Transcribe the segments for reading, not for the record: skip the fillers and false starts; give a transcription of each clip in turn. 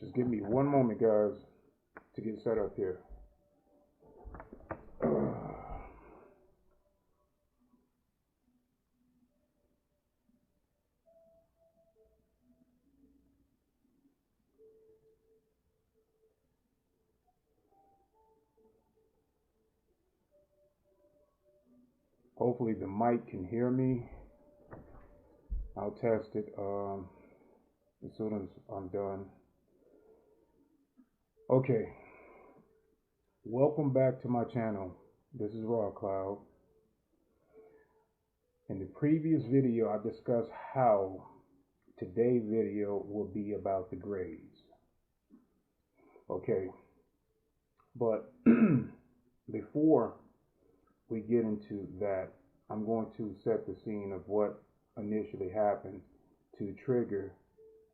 Just give me one moment, guys, to get set up here. Hopefully the mic can hear me. I'll test it as soon as I'm done. Okay, welcome back to my channel. This is Raw Cloud. In the previous video, I discussed how today's video will be about the grades. Okay, but before we get into that, I'm going to set the scene of what initially happened to trigger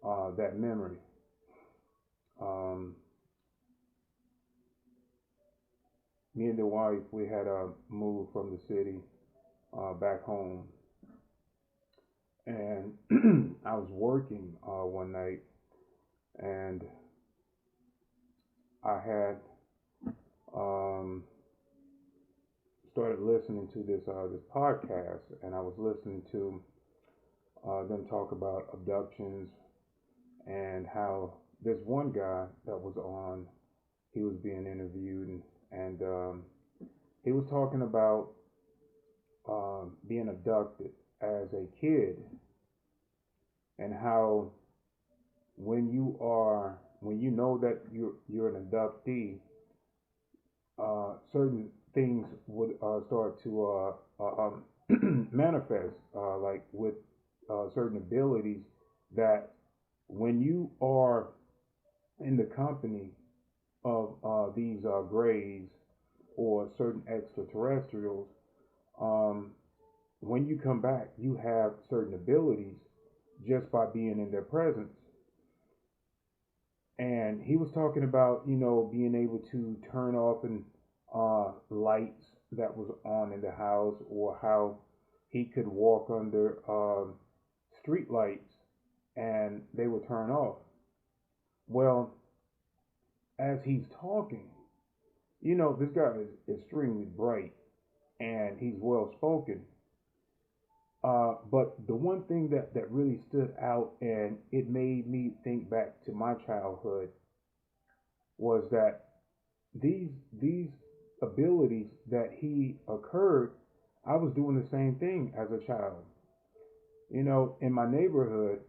that memory. Me and the wife, we had moved from the city back home, and I was working one night, and I had started listening to this podcast, and I was listening to them talk about abductions and how this one guy that was on, he was being interviewed, and he was talking about being abducted as a kid, and how when you know that you're an abductee, certain things would start to manifest, like with certain abilities, that when you are in the company of these grays or certain extraterrestrials, when you come back, you have certain abilities just by being in their presence. And he was talking about, being able to turn off and lights that was on in the house, or how he could walk under street lights and they would turn off. Well, as he's talking, this guy is extremely bright and he's well spoken. But the one thing that really stood out, and it made me think back to my childhood, was that these abilities that he occurred, I was doing the same thing as a child. In my neighborhood,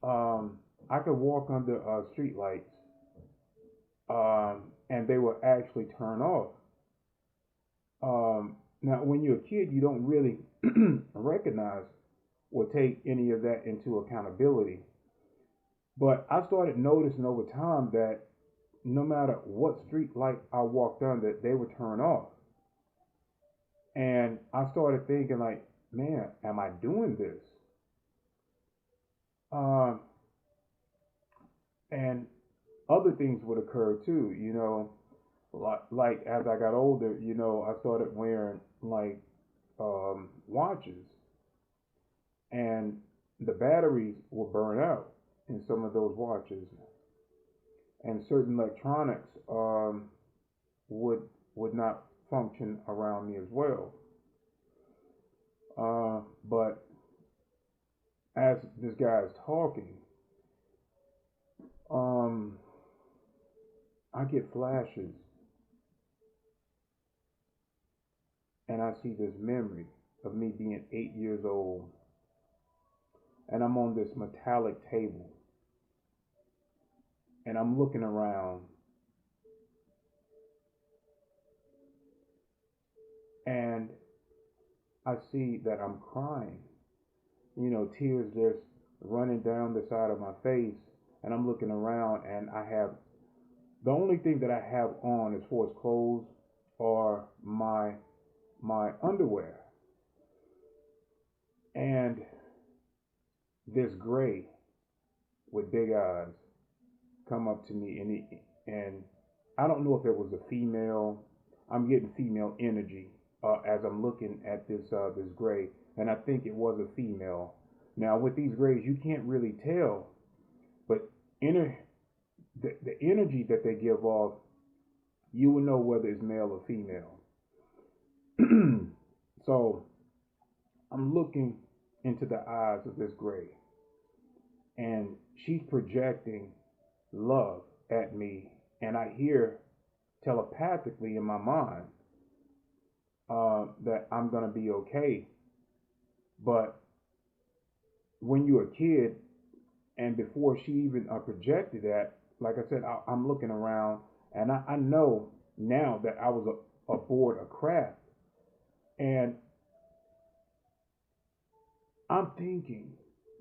I could walk under street lights, and they would actually turn off. Now, when you're a kid, you don't really recognize or take any of that into accountability. But I started noticing over time that no matter what street light I walked under, they would turn off. And I started thinking, like, man, am I doing this? And other things would occur too, like as I got older, I started wearing like watches, and the batteries will burn out in some of those watches, and certain electronics would not function around me as well. But as this guy is talking, I get flashes, and I see this memory of me being 8 years old, and I'm on this metallic table, and I'm looking around, and I see that I'm crying, tears just running down the side of my face, and I'm looking around, and the only thing that I have on as far as clothes are my underwear. And this gray with big eyes come up to me, and I don't know if it was a female. I'm getting female energy as I'm looking at this gray, and I think it was a female. Now with these grays, you can't really tell, but the energy that they give off, you will know whether it's male or female. So I'm looking into the eyes of this gray, and she's projecting love at me, and I hear telepathically in my mind that I'm gonna be okay. But when you're a kid, and before she even projected that, like I said, I'm looking around, and I know now that I was aboard a craft, and I'm thinking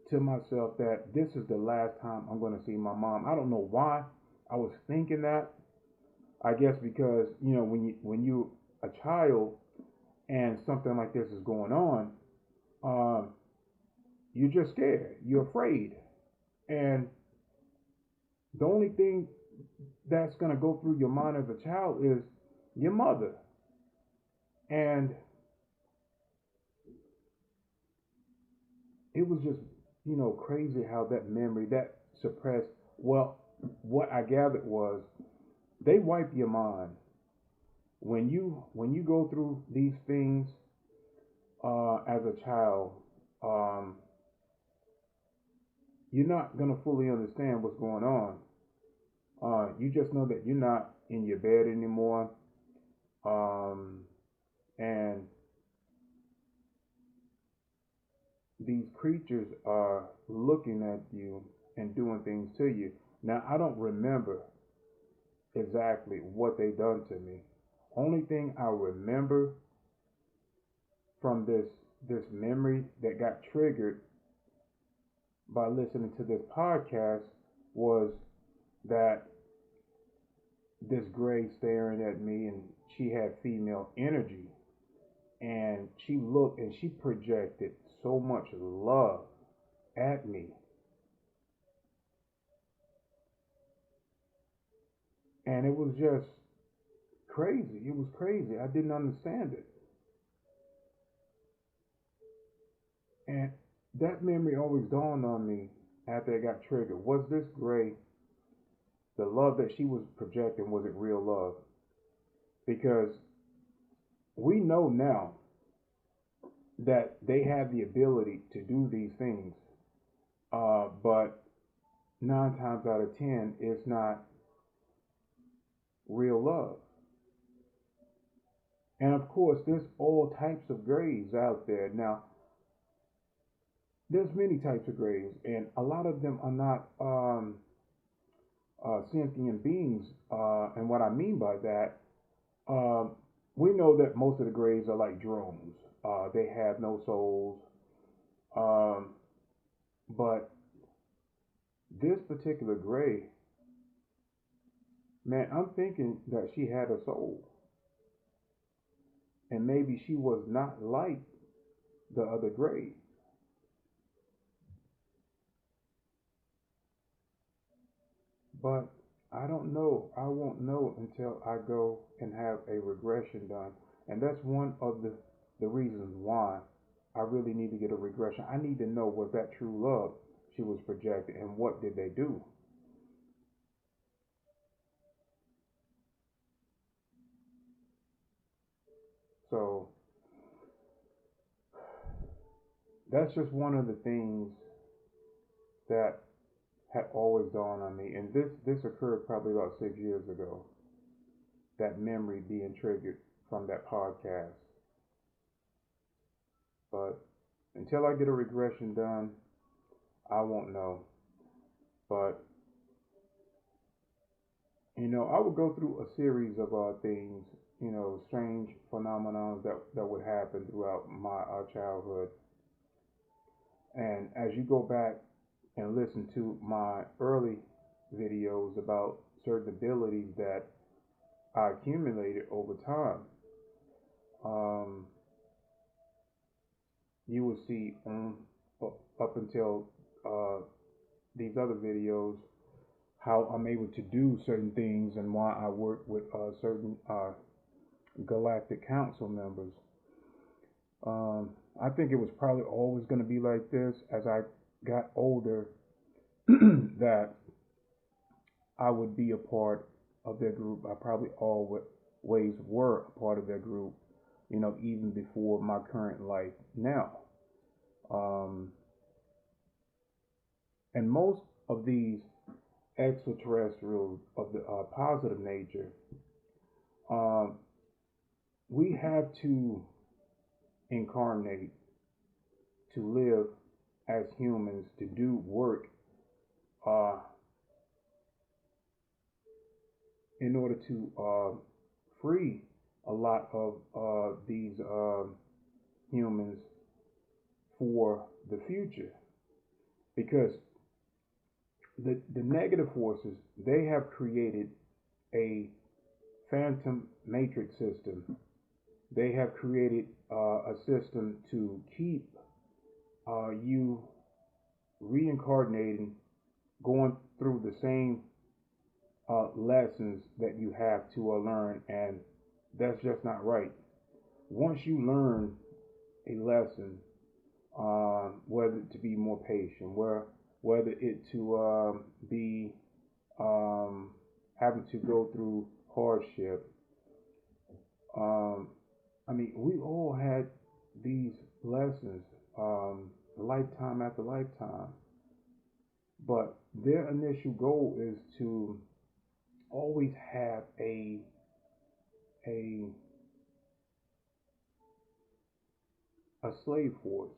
to myself that this is the last time I'm going to see my mom. I don't know why I was thinking that. I guess because when you a child and something like this is going on, um, you're just scared. You're afraid, and the only thing that's going to go through your mind as a child is your mother. And it was just crazy how that memory that suppressed. Well, what I gathered was they wipe your mind when you go through these things as a child. um, you're not gonna fully understand what's going on. You just know that you're not in your bed anymore, um, and these creatures are looking at you and doing things to you. Now I don't remember exactly what they done to me. Only thing I remember from this memory that got triggered by listening to this podcast was that this gray staring at me, and she had female energy, and she looked and she projected so much love at me, and it was just crazy. It was crazy. I didn't understand it. And that memory always dawned on me after it got triggered. Was this gray, the love that she was projecting, was it real love? Because we know now that they have the ability to do these things, but 9 times out of 10, it's not real love. And of course, there's all types of grays out there. Now, there's many types of grays, and a lot of them are not sentient beings. And what I mean by that, um, we know that most of the grays are like drones. They have no souls. Um, but this particular gray, man, I'm thinking that she had a soul. And maybe she was not like the other grays. But I don't know. I won't know until I go and have a regression done. And that's one of the reasons why I really need to get a regression. I need to know, was that true love she was projecting, and what did they do? So that's just one of the things that had always dawned on me. And this occurred probably about 6 years ago. That memory being triggered from that podcast. But until I get a regression done, I won't know. But I would go through a series of things, strange phenomena that would happen throughout my childhood. And as you go back and listen to my early videos about certain abilities that I accumulated over time, um, you will see up until uh, these other videos how I'm able to do certain things and why I work with certain galactic council members. I think it was probably always going to be like this as I got older, that I would be a part of their group. I probably always were a part of their group, even before my current life now. Um, and most of these extraterrestrials of the positive nature, um, we have to incarnate to live as humans, to do work uh, in order to free a lot of these humans for the future. Because the negative forces, they have created a phantom matrix system. They have created a system to keep you reincarnating, going through the same lessons that you have to learn, and that's just not right. Once you learn a lesson, whether to be more patient, whether it to be um, having to go through hardship. Um, I mean, we all had these lessons, lifetime after lifetime, but their initial goal is to always have a a slave force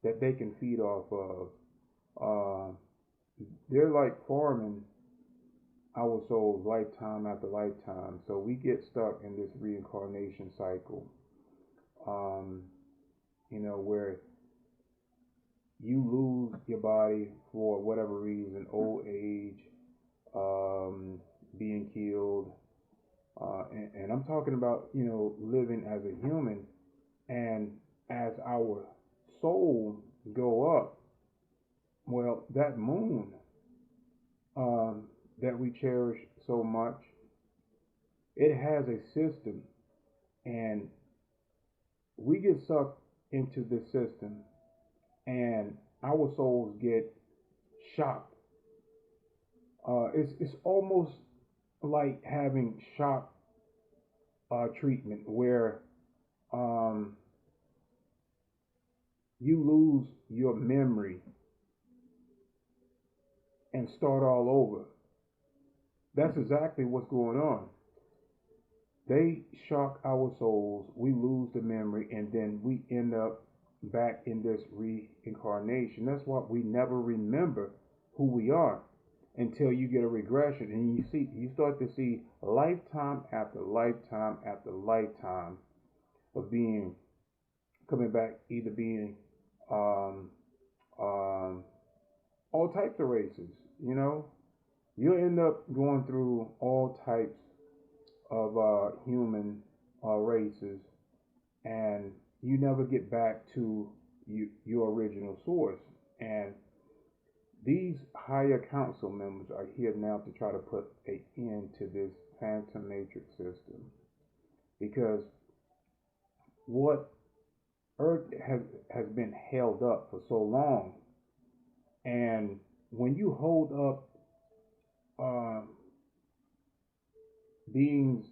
that they can feed off of. Uh, they're like farming our souls lifetime after lifetime. So we get stuck in this reincarnation cycle, um, where you lose your body for whatever reason, old age, um, being killed. And I'm talking about, living as a human, and as our soul go up, well, that moon um, that we cherish so much, it has a system, and we get sucked into this system, and our souls get shocked. It's almost like having shock treatment, where um, you lose your memory and start all over. That's exactly what's going on. They shock our souls, we lose the memory, and then we end up back in this reincarnation. That's why we never remember who we are until you get a regression, and you start to see lifetime after lifetime after lifetime of being coming back, either being um, um, all types of races. You'll end up going through all types of human races, and you never get back to your original source. And these higher council members are here now to try to put an end to this phantom matrix system, because what Earth has been held up for so long, and when you hold up uh, beings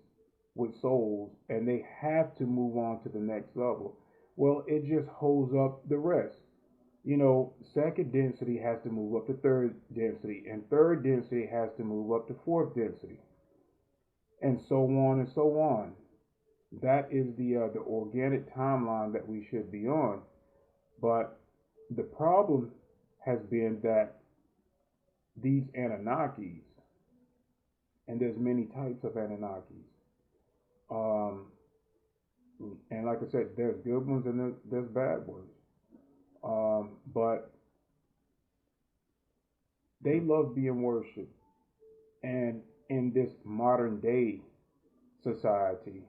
with souls and they have to move on to the next level, well, it just holds up the rest. Second density has to move up to third density, and third density has to move up to fourth density, and so on and so on. That is the organic timeline that we should be on. But the problem has been that these Anunnakis, and there's many types of Anunnakis, um, and like I said, there's good ones and there's bad ones. But they love being worshipped. And in this modern day society,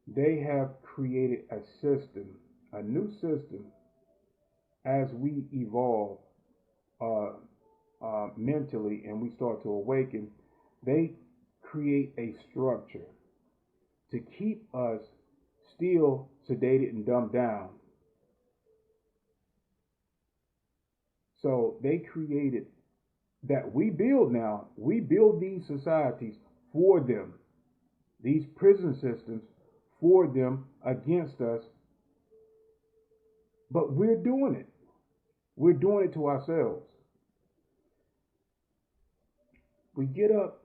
they have created a system, a new system, as we evolve uh, mentally and we start to awaken. They create a structure to keep us still sedated and dumbed down. So they created that we build now, we build these societies for them, these prison systems for them against us, but we're doing it. We're doing it to ourselves. We get up,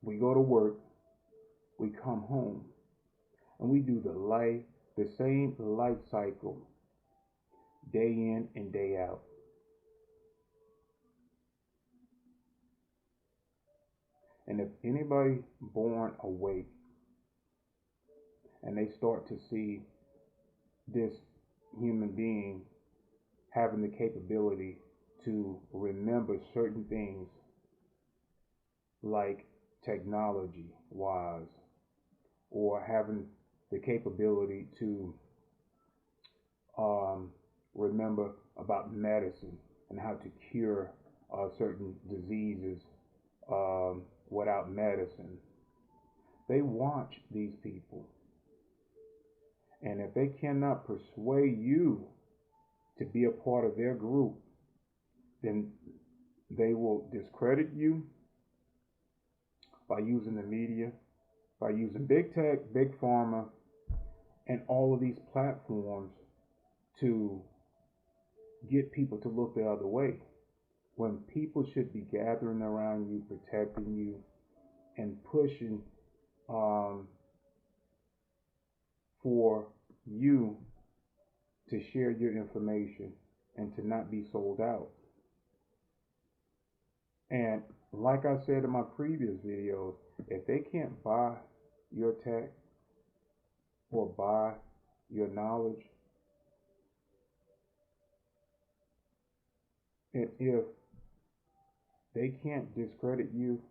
we go to work, we come home, and we do the same life cycle, day in and day out. And if anybody born awake and they start to see this human being having the capability to remember certain things, like technology wise, or having the capability to remember about medicine and how to cure certain diseases without medicine. They watch these people, and if they cannot persuade you to be a part of their group, then they will discredit you by using the media, by using big tech, big pharma, and all of these platforms to get people to look the other way, when people should be gathering around you, protecting you, and pushing for you to share your information and to not be sold out. And like I said in my previous videos, if they can't buy your tech or buy your knowledge, and if they can't discredit you,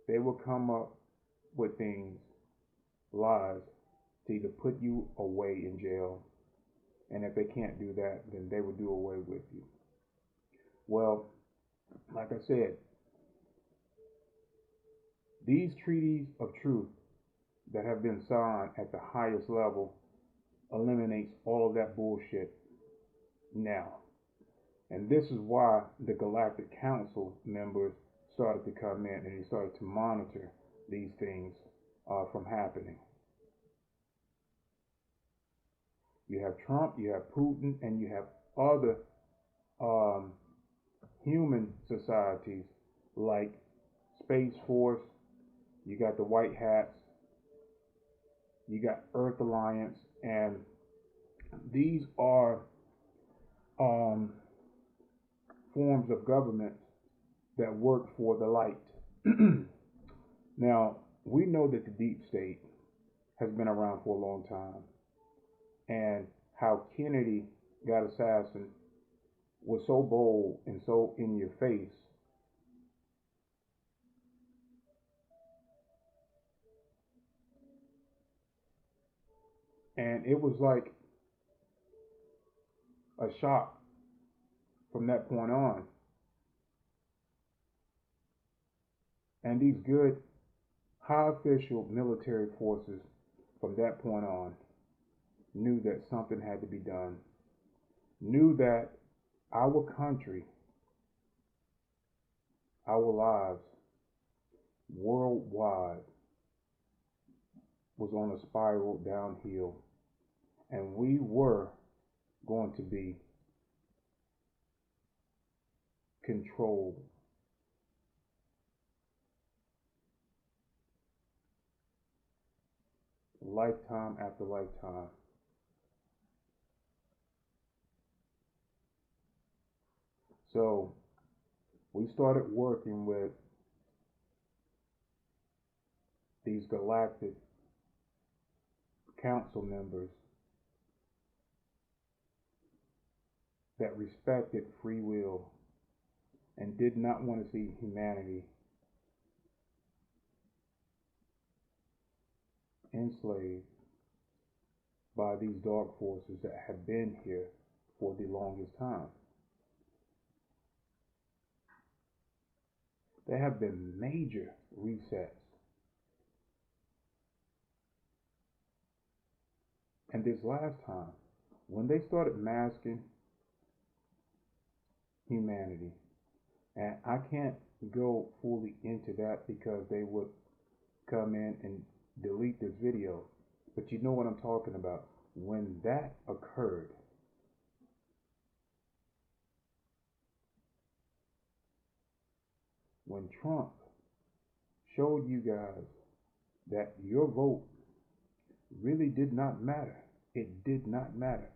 they will come up with things, lies, to either put you away in jail. And if they can't do that, then they will do away with you. Well, like I said, these treaties of truth that have been signed at the highest level eliminates all of that bullshit now. And this is why the Galactic Council members started to come in and they started to monitor these things from happening. You have Trump, you have Putin, and you have other human societies like Space Force. You got the White Hats, you got Earth Alliance, and these are forms of government that work for the light. Now, we know that the deep state has been around for a long time, and how Kennedy got assassinated was so bold and so in your face. And it was like a shock from that point on. And these good high official military forces from that point on knew that something had to be done, knew that our country, our lives worldwide was on a spiral downhill, and we were going to be controlled. Lifetime after lifetime. So we started working with these galactic council members that respected free will and did not want to see humanity enslaved by these dark forces that have been here for the longest time. There have been major resets. And this last time, when they started masking humanity, And I can't go fully into that because they would come in and delete this video. But you know what I'm talking about. When that occurred, when Trump showed you guys that your vote really did not matter, it did not matter.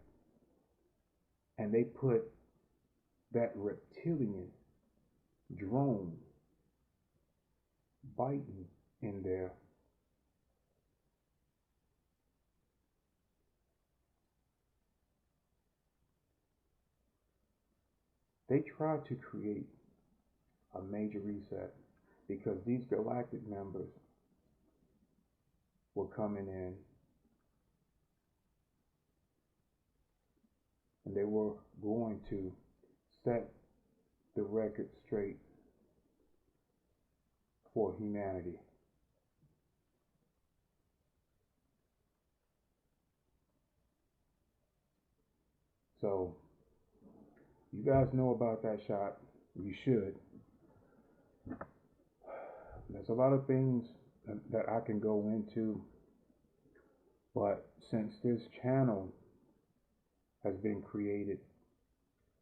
And they put that reptilian drone Biden in there. They tried to create a major reset because these galactic members were coming in and they were going to set the record straight for humanity. So, you guys know about that shot. You should. There's a lot of things that I can go into, but since this channel has been created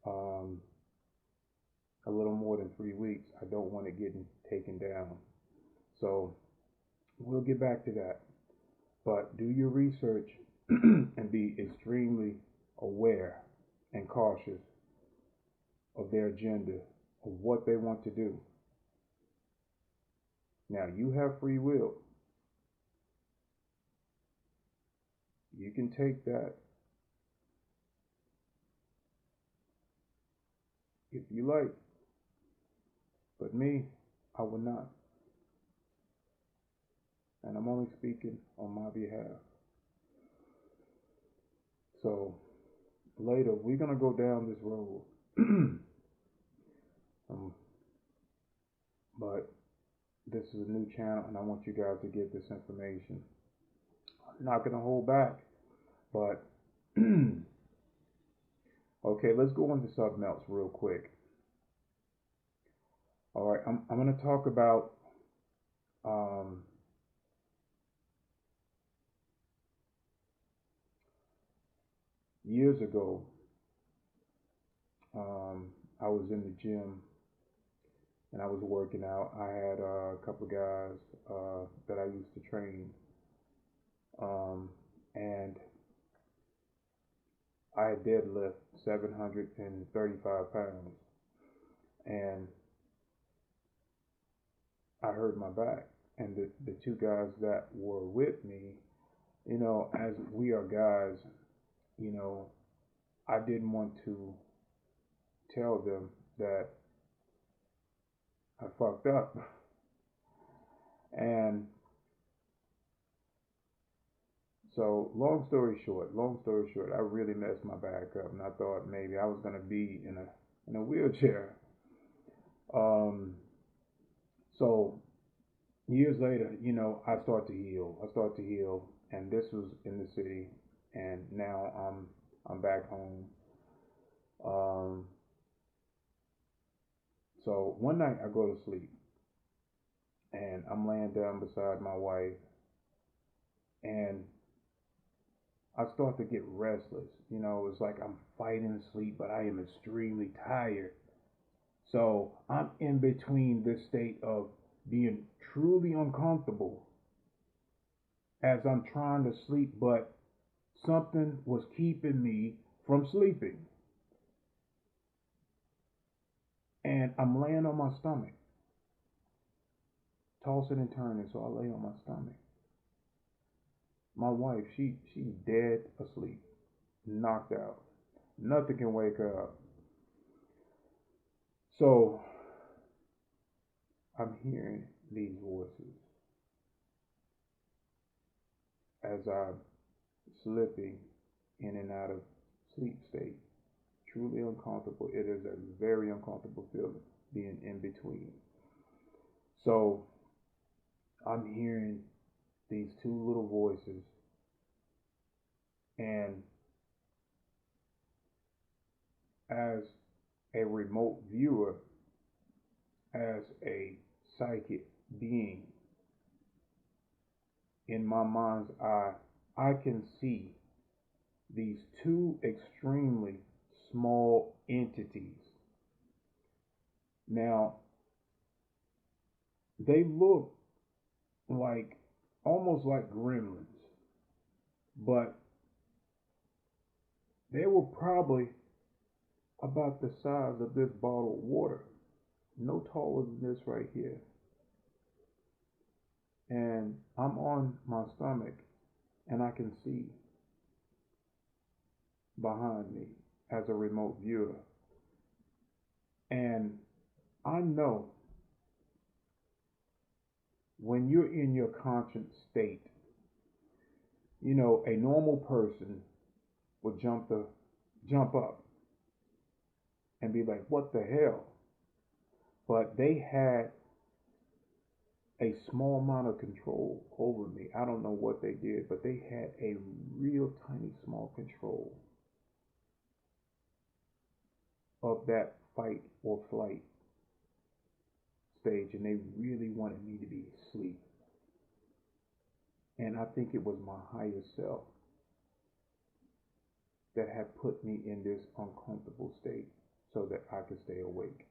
um, a little more than 3 weeks, I don't want it getting taken down. So we'll get back to that. But do your research and be extremely aware and cautious of their agenda, of what they want to do. Now, you have free will. You can take that if you like. But me, I will not. And I'm only speaking on my behalf. So, later, we're going to go down this road. But this is a new channel, and I want you guys to get this information. I'm not going to hold back, but okay, let's go into something else real quick. All right, I'm going to talk about years ago. I was in the gym and I was working out. I had a couple of guys that I used to train, and I deadlift 735 pounds, and I hurt my back. And the two guys that were with me, as we are guys, I didn't want to tell them that I fucked up. And so, long story short, I really messed my back up, and I thought maybe I was gonna be in a wheelchair. Um, so years later, I start to heal. And this was in the city, and now I'm back home. Um, so one night I go to sleep, and I'm laying down beside my wife, and I start to get restless. It's like I'm fighting sleep, but I am extremely tired. So I'm in between this state of being truly uncomfortable as I'm trying to sleep, but something was keeping me from sleeping. And I'm laying on my stomach, tossing and turning, so I lay on my stomach. My wife, she's dead asleep, knocked out. Nothing can wake her up. So I'm hearing these voices as I'm slipping in and out of sleep state. Truly uncomfortable. It is a very uncomfortable feeling being in between. So I'm hearing these two little voices, and as a remote viewer, as a psychic being, in my mind's eye, I can see these two extremely small entities. Now, they look like almost like gremlins, but they were probably about the size of this bottle of water, no taller than this right here. And I'm on my stomach and I can see behind me as a remote viewer. And I know when you're in your conscious state, a normal person would jump up and be like, what the hell? But they had a small amount of control over me. I don't know what they did, but they had a real tiny small control of that fight or flight stage, and they really wanted me to be asleep. And I think it was my higher self that had put me in this uncomfortable state so that I could stay awake.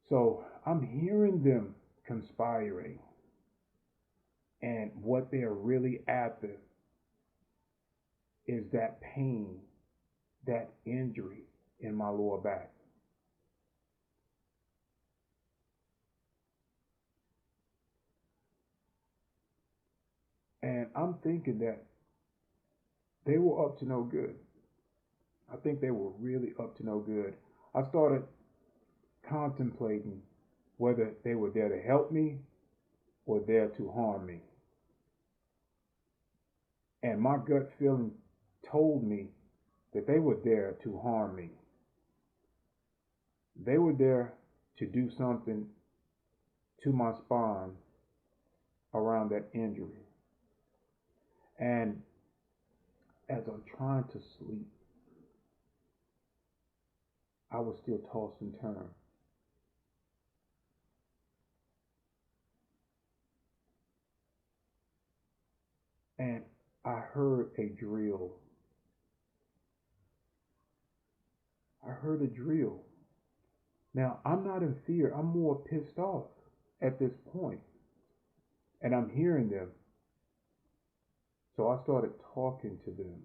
So I'm hearing them conspiring, and what they're really after is that pain, that injury in my lower back. And I'm thinking that they were up to no good. I think they were really up to no good. I started contemplating whether they were there to help me or there to harm me. And my gut feeling told me that they were there to harm me. They were there to do something to my spine around that injury. And as I'm trying to sleep, I was still tossed and turned. And I heard a drill. I heard a drill. Now, I'm not in fear. I'm more pissed off at this point. And I'm hearing them. So I started talking to them.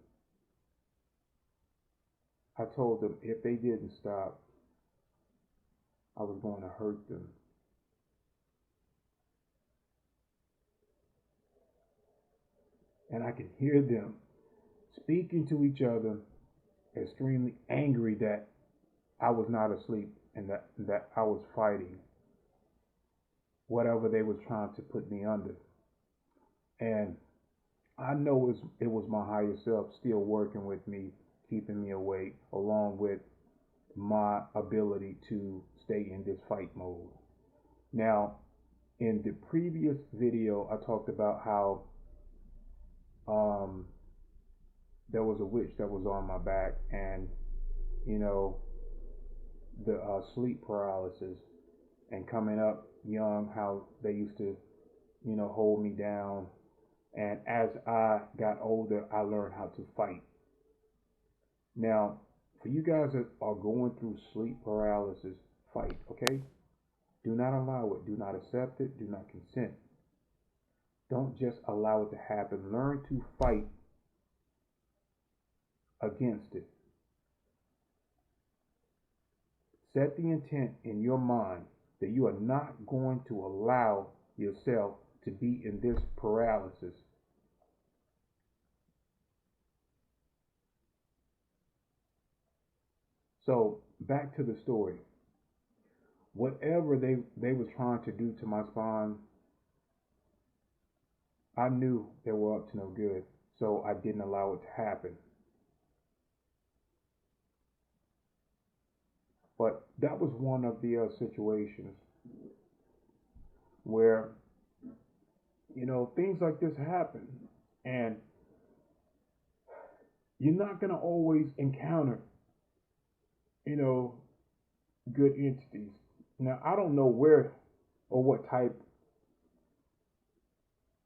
I told them if they didn't stop, I was going to hurt them. And I can hear them speaking to each other, extremely angry that I was not asleep and that I was fighting whatever they was trying to put me under. And I know it was my higher self still working with me, keeping me awake, along with my ability to stay in this fight mode. Now, in the previous video, I talked about how there was a witch that was on my back, and the sleep paralysis, and coming up young, how they used to hold me down. And as I got older, I learned how to fight. Now, for you guys that are going through sleep paralysis, fight, okay? Do not allow it. Do not accept it. Do not consent. Don't just allow it to happen. Learn to fight against it. Set the intent in your mind that you are not going to allow yourself to be in this paralysis. So back to the story. Whatever they was trying to do to my spine, I knew they were up to no good, so I didn't allow it to happen. But that was one of the situations where things like this happen, and you're not gonna always encounter good entities. Now, I don't know where or what type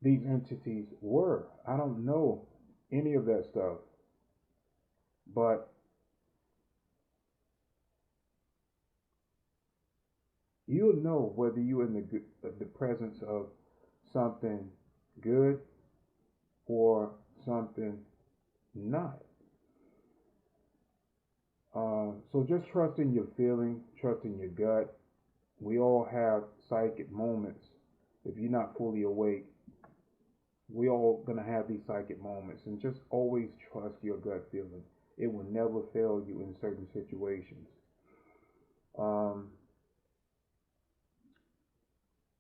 these entities were. I don't know any of that stuff. But you'll know whether you're in the presence of something good or something not. So just trust in your feeling, trust in your gut. We all have psychic moments. If you're not fully awake, we all gonna have these psychic moments, and just always trust your gut feeling. It will never fail you in certain situations. Um,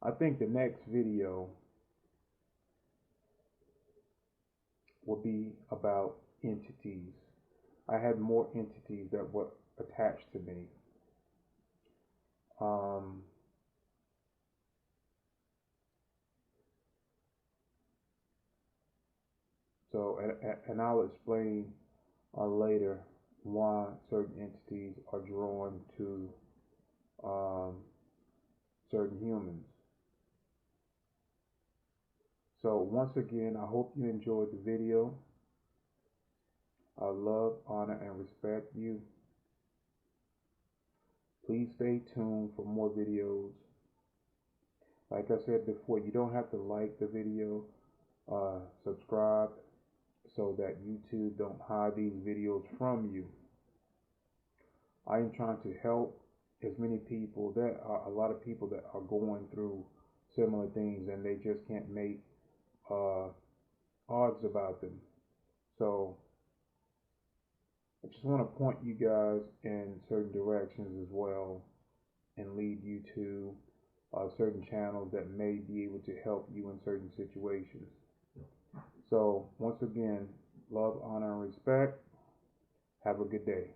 I think the next video will be about entities. I had more entities that were attached to me. Um, and I'll explain later why certain entities are drawn to um, certain humans. So once again, I hope you enjoyed the video. I love, honor, and respect you. Please stay tuned for more videos. Like I said before, you don't have to like the video, subscribe so that YouTube don't hide these videos from you. I am trying to help as many people. There are a lot of people that are going through similar things and they just can't make uh, odds about them. So I just want to point you guys in certain directions as well and lead you to certain channels that may be able to help you in certain situations. So once again, love, honor, and respect. Have a good day.